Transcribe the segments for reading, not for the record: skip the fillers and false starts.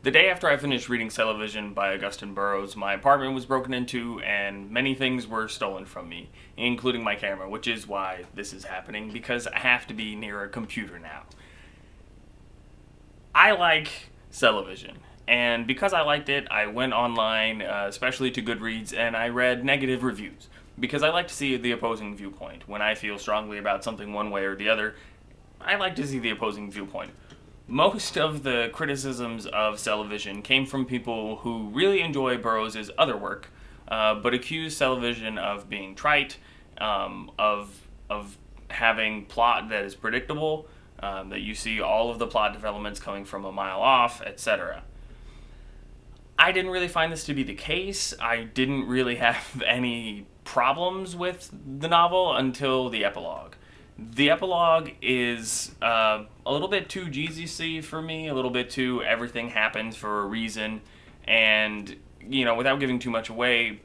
The day after I finished reading Sellevision by Augusten Burroughs, my apartment was broken into and many things were stolen from me, including my camera, which is why this is happening, because I have to be near a computer now. I like Sellevision, and because I liked it, I went online, especially to Goodreads, and I read negative reviews, because I like to see the opposing viewpoint. When I feel strongly about something one way or the other, I like to see the opposing viewpoint. Most of the criticisms of Sellevision came from people who really enjoy Burroughs' other work, but accuse Sellevision of being trite, of having plot that is predictable, that you see all of the plot developments coming from a mile off, etc. I didn't really find this to be the case. I didn't really have any problems with the novel until the epilogue. The epilogue is a little bit too Jeezy for me, a little bit too everything happens for a reason, and, without giving too much away,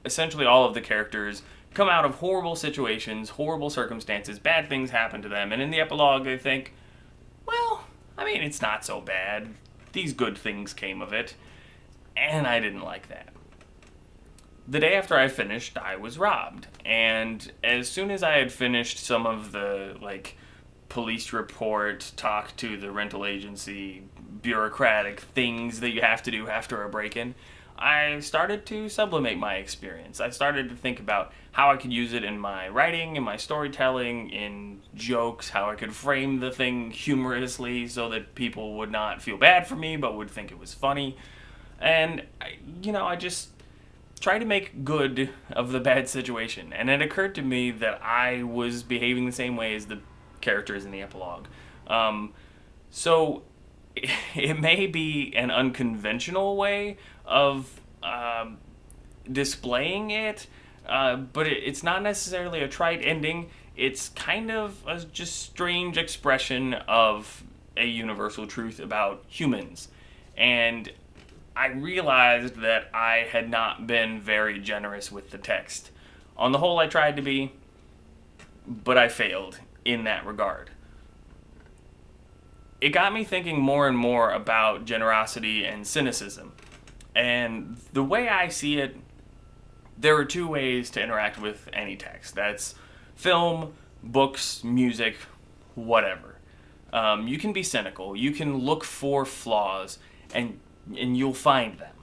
essentially all of the characters come out of horrible situations, horrible circumstances, bad things happen to them, and in the epilogue they think, well, it's not so bad. These good things came of it, and I didn't like that. The day after I finished, I was robbed. And as soon as I had finished some of the, police report, talk to the rental agency, bureaucratic things that you have to do after a break-in, I started to sublimate my experience. I started to think about how I could use it in my writing, in my storytelling, in jokes, how I could frame the thing humorously so that people would not feel bad for me, but would think it was funny. And, I just try to make good of the bad situation. And it occurred to me that I was behaving the same way as the characters in the epilogue. So it may be an unconventional way of displaying it, but it's not necessarily a trite ending. It's kind of a just strange expression of a universal truth about humans. And I realized that I had not been very generous with the text. On the whole, I tried to be, but I failed in that regard. It got me thinking more and more about generosity and cynicism. And the way I see it, there are two ways to interact with any text. That's film, books, music, whatever. You can be cynical. You can look for flaws, and you'll find them.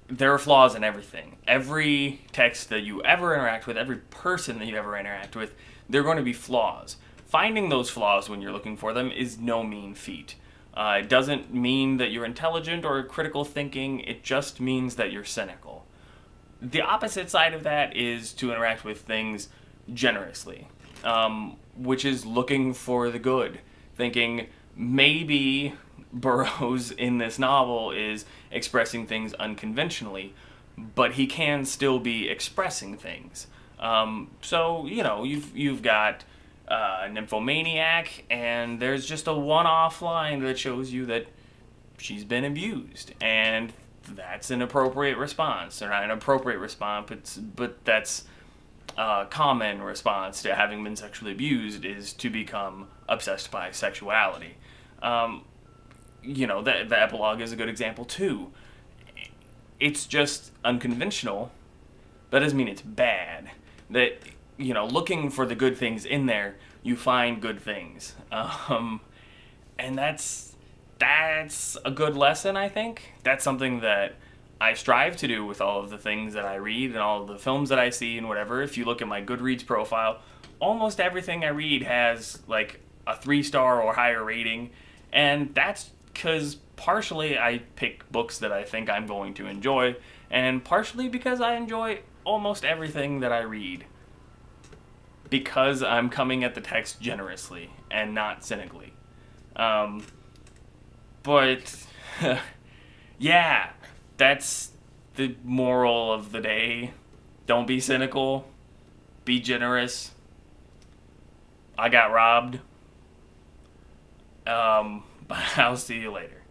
There are flaws in everything. Every text that you ever interact with, every person that you ever interact with, there are going to be flaws. Finding those flaws when you're looking for them is no mean feat. It doesn't mean that you're intelligent or critical thinking, it just means that you're cynical. The opposite side of that is to interact with things generously, which is looking for the good, thinking maybe Burroughs in this novel is expressing things unconventionally, but he can still be expressing things. So you've got nymphomaniac, and there's just a one-off line that shows you that she's been abused, and that's an appropriate response, or not an appropriate response, but that's a common response to having been sexually abused is to become obsessed by sexuality. The epilogue is a good example too. It's just unconventional. That doesn't mean it's bad. That, looking for the good things in there, you find good things. And that's a good lesson, I think. That's something that I strive to do with all of the things that I read and all of the films that I see and whatever. If you look at my Goodreads profile, almost everything I read has, a 3-star or higher rating. And that's because partially I pick books that I think I'm going to enjoy, and partially because I enjoy almost everything that I read. Because I'm coming at the text generously and not cynically. But, yeah, that's the moral of the day. Don't be cynical. Be generous. I got robbed. But I'll see you later.